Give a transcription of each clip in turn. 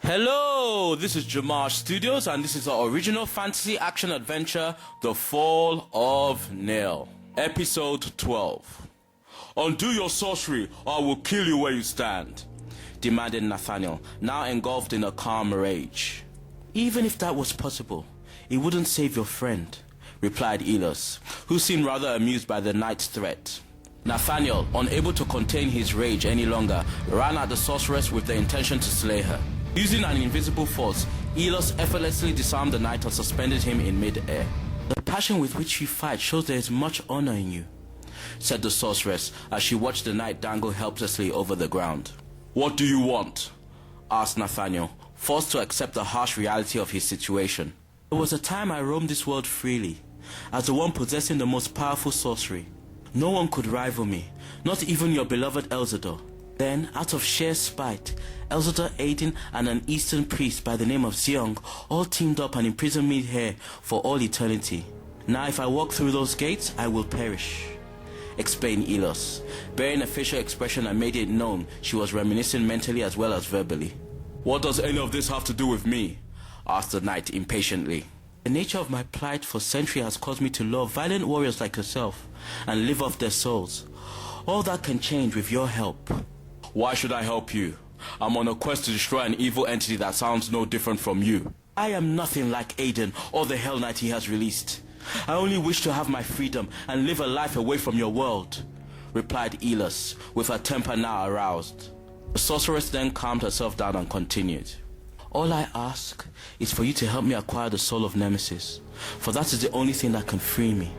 Hello, this is JOMAJ Studios and this is our original fantasy action adventure, The Fall of Nale, Episode 12. Undo your sorcery or I will kill you where you stand, demanded Nathaniel, now engulfed in a calm rage. Even if that was possible, it wouldn't save your friend, replied Elos, who seemed rather amused by the knight's threat. Nathaniel, unable to contain his rage any longer, ran at the sorceress with the intention to slay her. Using an invisible force, Elos effortlessly disarmed the knight and suspended him in mid-air. The passion with which you fight shows there is much honor in you, said the sorceress as she watched the knight dangle helplessly over the ground. What do you want? Asked Nathaniel, forced to accept the harsh reality of his situation. There was a time I roamed this world freely, as the one possessing the most powerful sorcery. No one could rival me, not even your beloved Elzador. Then, out of sheer spite, Elzador, Aiden, and an eastern priest by the name of Zeong all teamed up and imprisoned me here for all eternity. Now if I walk through those gates, I will perish, explained Elos, bearing a facial expression that made it known she was reminiscing mentally as well as verbally. What does any of this have to do with me? Asked the knight impatiently. The nature of my plight for centuries has caused me to love violent warriors like yourself and live off their souls. All that can change with your help. Why should I help you? I'm on a quest to destroy an evil entity that sounds no different from you. I am nothing like Aiden or the Hell Knight he has released. I only wish to have my freedom and live a life away from your world, replied Elos, with her temper now aroused. The sorceress then calmed herself down and continued. All I ask is for you to help me acquire the soul of Nemesis, for that is the only thing that can free me.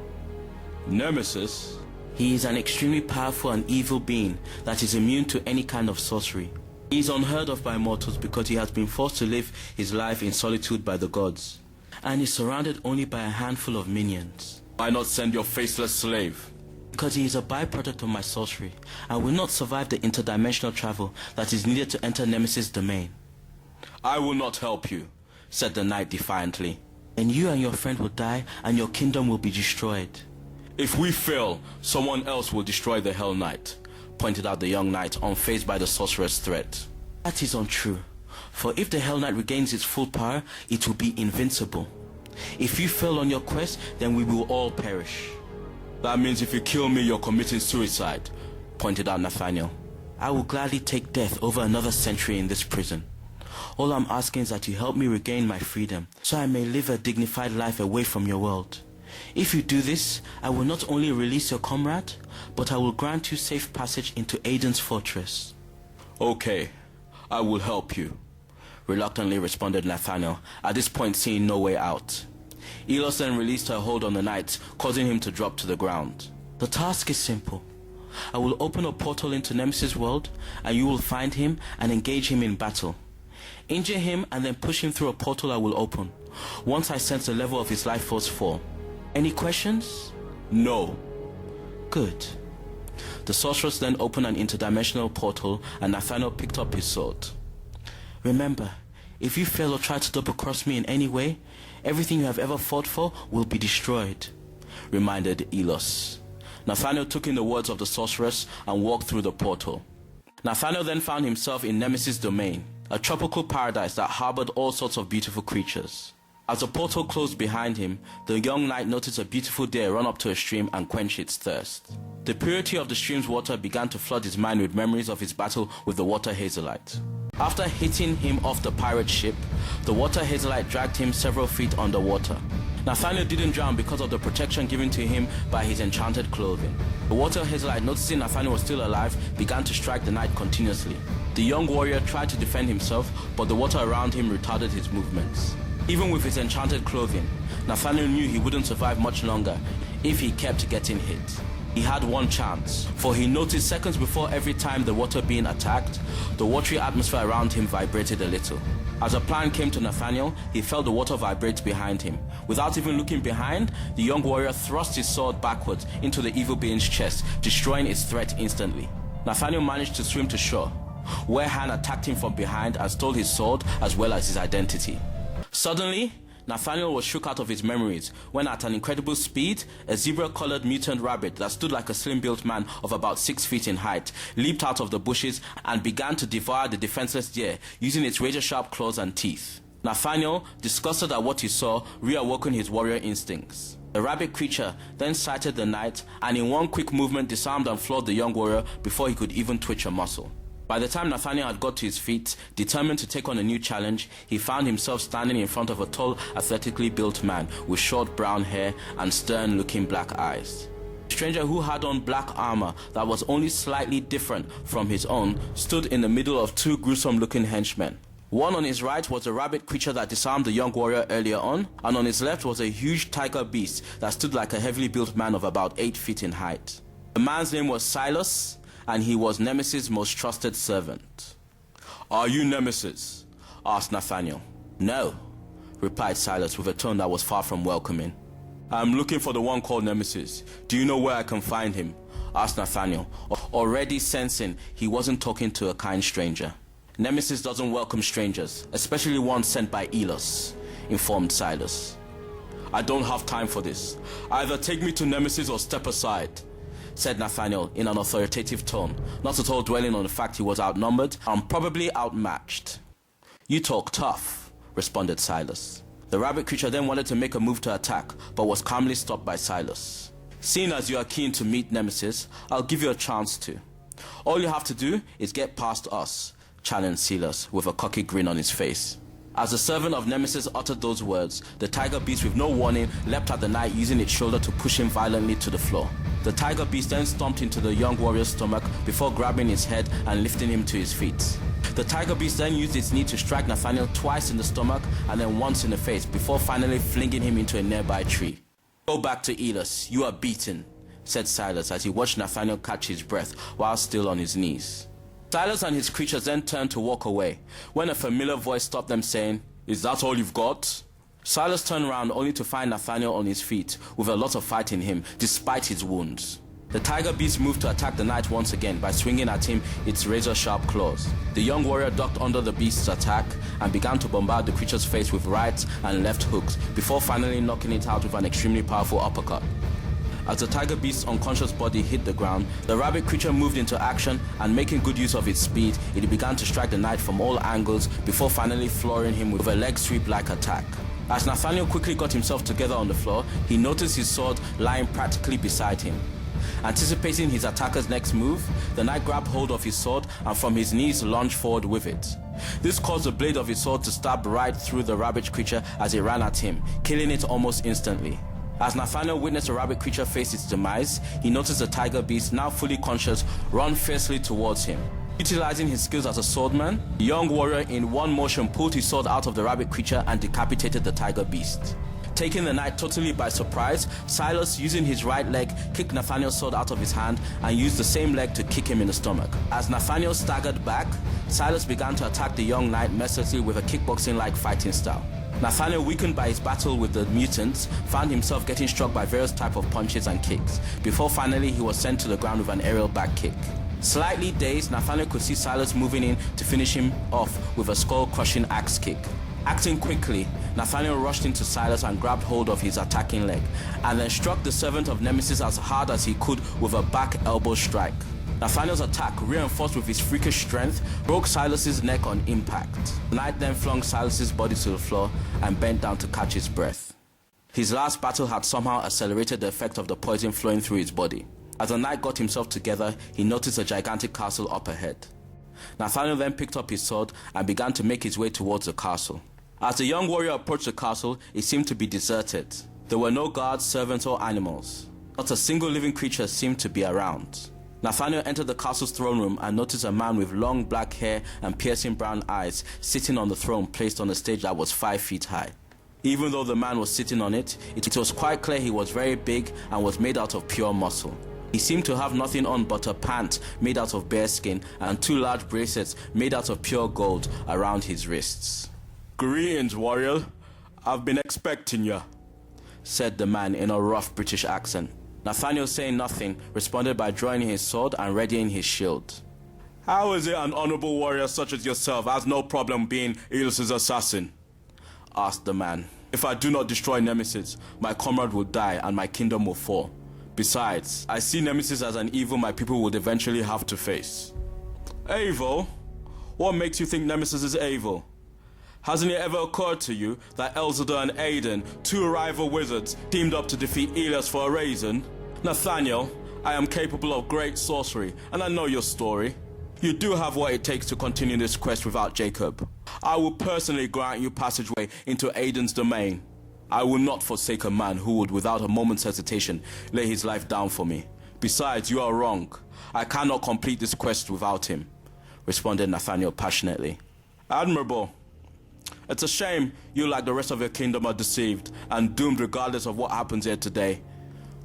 Nemesis? He is an extremely powerful and evil being that is immune to any kind of sorcery. He is unheard of by mortals because he has been forced to live his life in solitude by the gods, and is surrounded only by a handful of minions. Why not send your faceless slave? Because he is a byproduct of my sorcery, and will not survive the interdimensional travel that is needed to enter Nemesis' domain. I will not help you, said the knight defiantly. And you and your friend will die, and your kingdom will be destroyed. If we fail, someone else will destroy the Hell Knight, pointed out the young knight, unfazed by the sorcerer's threat. That is untrue, for if the Hell Knight regains its full power, it will be invincible. If you fail on your quest, then we will all perish. That means if you kill me, you're committing suicide, pointed out Nathaniel. I will gladly take death over another century in this prison. All I'm asking is that you help me regain my freedom, so I may live a dignified life away from your world. If you do this, I will not only release your comrade, but I will grant you safe passage into Aiden's fortress. Okay, I will help you, reluctantly responded Nathaniel, at this point seeing no way out. Elos then released her hold on the knight, causing him to drop to the ground. The task is simple. I will open a portal into Nemesis' world, and you will find him and engage him in battle. Injure him and then push him through a portal I will open, once I sense the level of his life force fall. Any questions? No. Good. The sorceress then opened an interdimensional portal and Nathaniel picked up his sword. Remember, if you fail or try to double cross me in any way, everything you have ever fought for will be destroyed, reminded Elos. Nathaniel took in the words of the sorceress and walked through the portal. Nathaniel then found himself in Nemesis' domain, a tropical paradise that harbored all sorts of beautiful creatures. As the portal closed behind him, the young knight noticed a beautiful deer run up to a stream and quench its thirst. The purity of the stream's water began to flood his mind with memories of his battle with the water hazellite. After hitting him off the pirate ship, the water hazellite dragged him several feet underwater. Nathaniel didn't drown because of the protection given to him by his enchanted clothing. The water hazellite, noticing Nathaniel was still alive, began to strike the knight continuously. The young warrior tried to defend himself, but the water around him retarded his movements. Even with his enchanted clothing, Nathaniel knew he wouldn't survive much longer if he kept getting hit. He had one chance, for he noticed seconds before every time the water being attacked, the watery atmosphere around him vibrated a little. As a plan came to Nathaniel, he felt the water vibrate behind him. Without even looking behind, the young warrior thrust his sword backwards into the evil being's chest, destroying its threat instantly. Nathaniel managed to swim to shore, where Han attacked him from behind and stole his sword as well as his identity. Suddenly, Nathaniel was shook out of his memories when at an incredible speed, a zebra-colored mutant rabbit that stood like a slim-built man of about 6 feet in height leaped out of the bushes and began to devour the defenseless deer using its razor-sharp claws and teeth. Nathaniel, disgusted at what he saw, reawoken his warrior instincts. The rabbit creature then sighted the knight and in one quick movement disarmed and floored the young warrior before he could even twitch a muscle. By the time Nathaniel had got to his feet, determined to take on a new challenge, he found himself standing in front of a tall, athletically built man with short brown hair and stern-looking black eyes. The stranger, who had on black armor that was only slightly different from his own, stood in the middle of two gruesome-looking henchmen. One on his right was the rabbit creature that disarmed the young warrior earlier on, and on his left was a huge tiger beast that stood like a heavily built man of about 8 feet in height. The man's name was Silas, and he was Nemesis' most trusted servant. "Are you Nemesis?" asked Nathaniel. "No," replied Silas with a tone that was far from welcoming. "I'm looking for the one called Nemesis. Do you know where I can find him?" asked Nathaniel, already sensing he wasn't talking to a kind stranger. "Nemesis doesn't welcome strangers, especially ones sent by Elos," informed Silas. "I don't have time for this. Either take me to Nemesis or step aside," said Nathaniel in an authoritative tone, not at all dwelling on the fact he was outnumbered and probably outmatched. "You talk tough," responded Silas. The rabbit creature then wanted to make a move to attack, but was calmly stopped by Silas. "Seeing as you are keen to meet Nemesis, I'll give you a chance to. All you have to do is get past us," challenged Silas with a cocky grin on his face. As the servant of Nemesis uttered those words, the tiger beast with no warning leapt at the knight, using its shoulder to push him violently to the floor. The tiger beast then stomped into the young warrior's stomach before grabbing his head and lifting him to his feet. The tiger beast then used its knee to strike Nathaniel twice in the stomach and then once in the face before finally flinging him into a nearby tree. "Go back to Elos, you are beaten," said Silas as he watched Nathaniel catch his breath while still on his knees. Silas and his creatures then turned to walk away when a familiar voice stopped them, saying, "Is that all you've got?" Silas turned around only to find Nathaniel on his feet with a lot of fight in him despite his wounds. The tiger beast moved to attack the knight once again by swinging at him its razor-sharp claws. The young warrior ducked under the beast's attack and began to bombard the creature's face with right and left hooks before finally knocking it out with an extremely powerful uppercut. As the tiger beast's unconscious body hit the ground, the rabbit creature moved into action and, making good use of its speed, it began to strike the knight from all angles before finally flooring him with a leg sweep-like attack. As Nathaniel quickly got himself together on the floor, he noticed his sword lying practically beside him. Anticipating his attacker's next move, the knight grabbed hold of his sword and from his knees lunged forward with it. This caused the blade of his sword to stab right through the rabbit creature as it ran at him, killing it almost instantly. As Nathaniel witnessed the rabbit creature face its demise, he noticed the tiger beast, now fully conscious, run fiercely towards him. Utilizing his skills as a swordman, the young warrior in one motion pulled his sword out of the rabbit creature and decapitated the tiger beast. Taking the knight totally by surprise, Silas, using his right leg, kicked Nathaniel's sword out of his hand and used the same leg to kick him in the stomach. As Nathaniel staggered back, Silas began to attack the young knight mercilessly with a kickboxing-like fighting style. Nathaniel, weakened by his battle with the mutants, found himself getting struck by various types of punches and kicks, before finally he was sent to the ground with an aerial back kick. Slightly dazed, Nathaniel could see Silas moving in to finish him off with a skull-crushing axe kick. Acting quickly, Nathaniel rushed into Silas and grabbed hold of his attacking leg, and then struck the servant of Nemesis as hard as he could with a back elbow strike. Nathaniel's attack, reinforced with his freakish strength, broke Silas's neck on impact. The knight then flung Silas's body to the floor and bent down to catch his breath. His last battle had somehow accelerated the effect of the poison flowing through his body. As the knight got himself together, he noticed a gigantic castle up ahead. Nathaniel then picked up his sword and began to make his way towards the castle. As the young warrior approached the castle, it seemed to be deserted. There were no guards, servants, or animals. Not a single living creature seemed to be around. Nathaniel entered the castle's throne room and noticed a man with long black hair and piercing brown eyes sitting on the throne placed on a stage that was 5 feet high. Even though the man was sitting on it, it was quite clear he was very big and was made out of pure muscle. He seemed to have nothing on but a pant made out of bear skin and 2 large bracelets made out of pure gold around his wrists. "Greetings, warrior. I've been expecting you," said the man in a rough British accent. Nathaniel, saying nothing, responded by drawing his sword and readying his shield. "How is it an honorable warrior such as yourself has no problem being Elos' assassin?" asked the man. If I do not destroy Nemesis, my comrade will die and my kingdom will fall. Besides, I see Nemesis as an evil my people would eventually have to face. Evil? What makes you think Nemesis is evil? Hasn't it ever occurred to you that Elzada and Aiden, two rival wizards, teamed up to defeat Elias for a reason? Nathaniel, I am capable of great sorcery, and I know your story. You do have what it takes to continue this quest without Jacob. I will personally grant you passageway into Aiden's domain. I will not forsake a man who would, without a moment's hesitation, lay his life down for me. Besides, you are wrong. I cannot complete this quest without him, responded Nathaniel passionately. Admirable. It's a shame you, like the rest of your kingdom, are deceived and doomed regardless of what happens here today,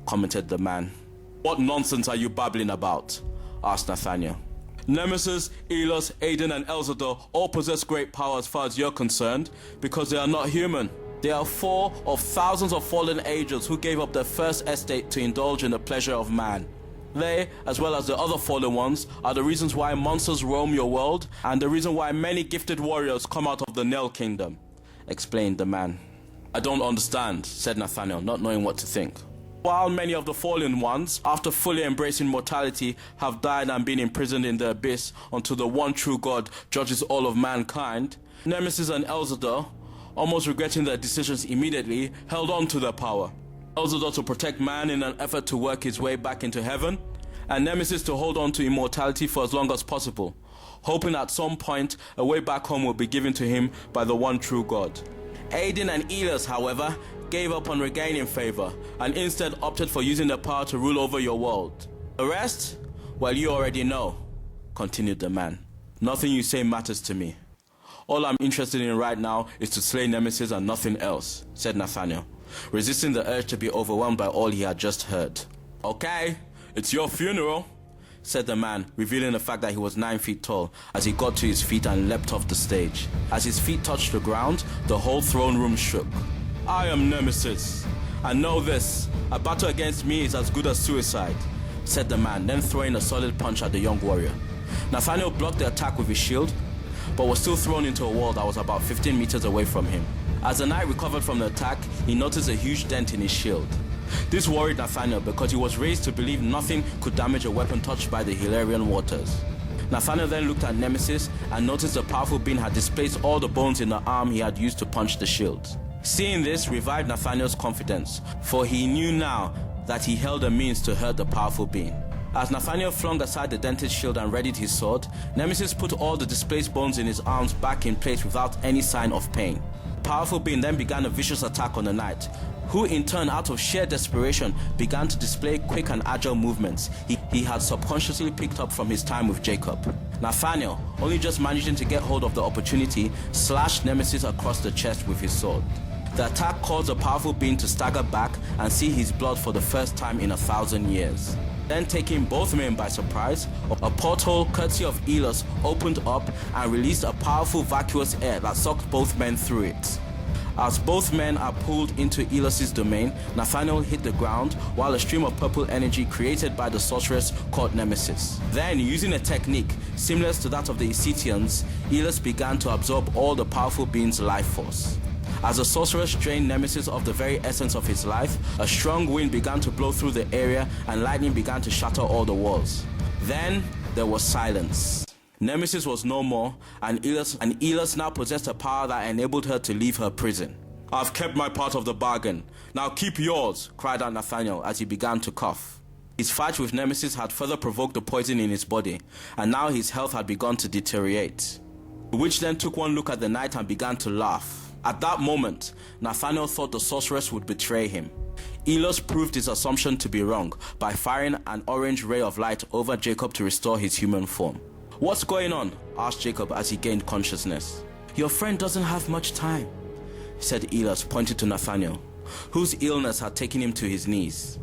commented the man. What nonsense are you babbling about? Asked Nathaniel. Nemesis, Elias, Aiden and Elzada all possess great power as far as you're concerned, because they are not human. They are four of thousands of fallen angels who gave up their first estate to indulge in the pleasure of man. They, as well as the other fallen ones, are the reasons why monsters roam your world and the reason why many gifted warriors come out of the Nale kingdom, explained the man. I don't understand, said Nathaniel, not knowing what to think. While many of the fallen ones, after fully embracing mortality, have died and been imprisoned in the abyss until the one true God judges all of mankind, Nemesis and Elzada, almost regretting their decisions immediately, held on to their power. Elzada to protect man in an effort to work his way back into heaven, and Nemesis to hold on to immortality for as long as possible, hoping at some point a way back home will be given to him by the one true God. Aiden and Elias, however, gave up on regaining favor and instead opted for using their power to rule over your world. The rest? Well, you already know, continued the man. Nothing you say matters to me. All I'm interested in right now is to slay Nemesis and nothing else, said Nathaniel, resisting the urge to be overwhelmed by all he had just heard. Okay, it's your funeral, said the man, revealing the fact that he was 9 feet tall as he got to his feet and leapt off the stage. As his feet touched the ground, the whole throne room shook. I am Nemesis. I know this. A battle against me is as good as suicide, said the man, then throwing a solid punch at the young warrior. Nathaniel blocked the attack with his shield, but was still thrown into a wall that was about 15 meters away from him. As the knight recovered from the attack, he noticed a huge dent in his shield. This worried Nathaniel because he was raised to believe nothing could damage a weapon touched by the Hilarion waters. Nathaniel then looked at Nemesis and noticed the powerful being had displaced all the bones in the arm he had used to punch the shield. Seeing this revived Nathaniel's confidence, for he knew now that he held a means to hurt the powerful being. As Nathaniel flung aside the dented shield and readied his sword, Nemesis put all the displaced bones in his arms back in place without any sign of pain. The powerful being then began a vicious attack on the knight, who in turn, out of sheer desperation, began to display quick and agile movements he had subconsciously picked up from his time with Jacob. Nathaniel, only just managing to get hold of the opportunity, slashed Nemesis across the chest with his sword. The attack caused the powerful being to stagger back and see his blood for the first time in 1,000 years. Then, taking both men by surprise, a porthole courtesy of Elias opened up and released a powerful vacuous air that sucked both men through it. As both men are pulled into Elias's domain, Nathaniel hit the ground while a stream of purple energy created by the sorceress caught Nemesis. Then, using a technique similar to that of the Isitians, Elias began to absorb all the powerful being's life force. As the sorceress drained Nemesis of the very essence of his life, a strong wind began to blow through the area and lightning began to shatter all the walls. Then there was silence. Nemesis was no more, and Elias now possessed a power that enabled her to leave her prison. I've kept my part of the bargain. Now keep yours, cried out Nathaniel as he began to cough. His fight with Nemesis had further provoked the poison in his body, and now his health had begun to deteriorate. The witch then took one look at the knight and began to laugh. At that moment, Nathaniel thought the sorceress would betray him. Elias proved his assumption to be wrong by firing an orange ray of light over Jacob to restore his human form. What's going on? Asked Jacob as he gained consciousness. Your friend doesn't have much time, said Elias, pointing to Nathaniel, whose illness had taken him to his knees.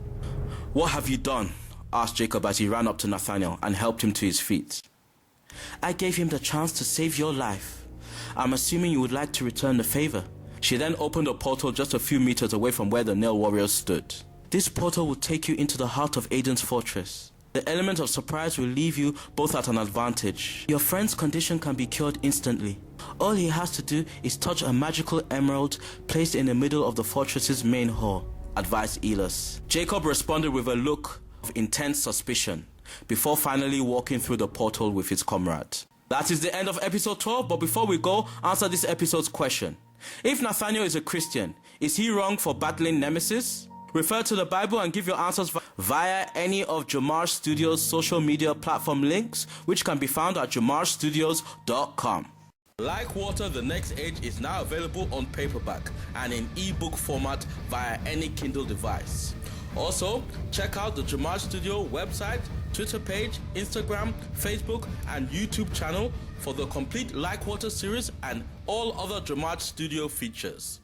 What have you done? Asked Jacob as he ran up to Nathaniel and helped him to his feet. I gave him the chance to save your life. I'm assuming you would like to return the favor. She then opened a portal just a few meters away from where the Nale warriors stood. This portal will take you into the heart of Aiden's fortress. The element of surprise will leave you both at an advantage. Your friend's condition can be cured instantly. All he has to do is touch a magical emerald placed in the middle of the fortress's main hall, advised Elis. Jacob responded with a look of intense suspicion before finally walking through the portal with his comrade. That is the end of episode 12, but before we go, answer this episode's question. If Nathaniel is a Christian, is he wrong for battling Nemesis? Refer to the Bible and give your answers via any of JOMAJ Studios' social media platform links, which can be found at jomajstudios.com. Like Water, The Next Age is now available on paperback and in ebook format via any Kindle device. Also, check out the JOMAJ Studio website, Twitter page, Instagram, Facebook, and YouTube channel for the complete Like Water series and all other JOMAJ Studio features.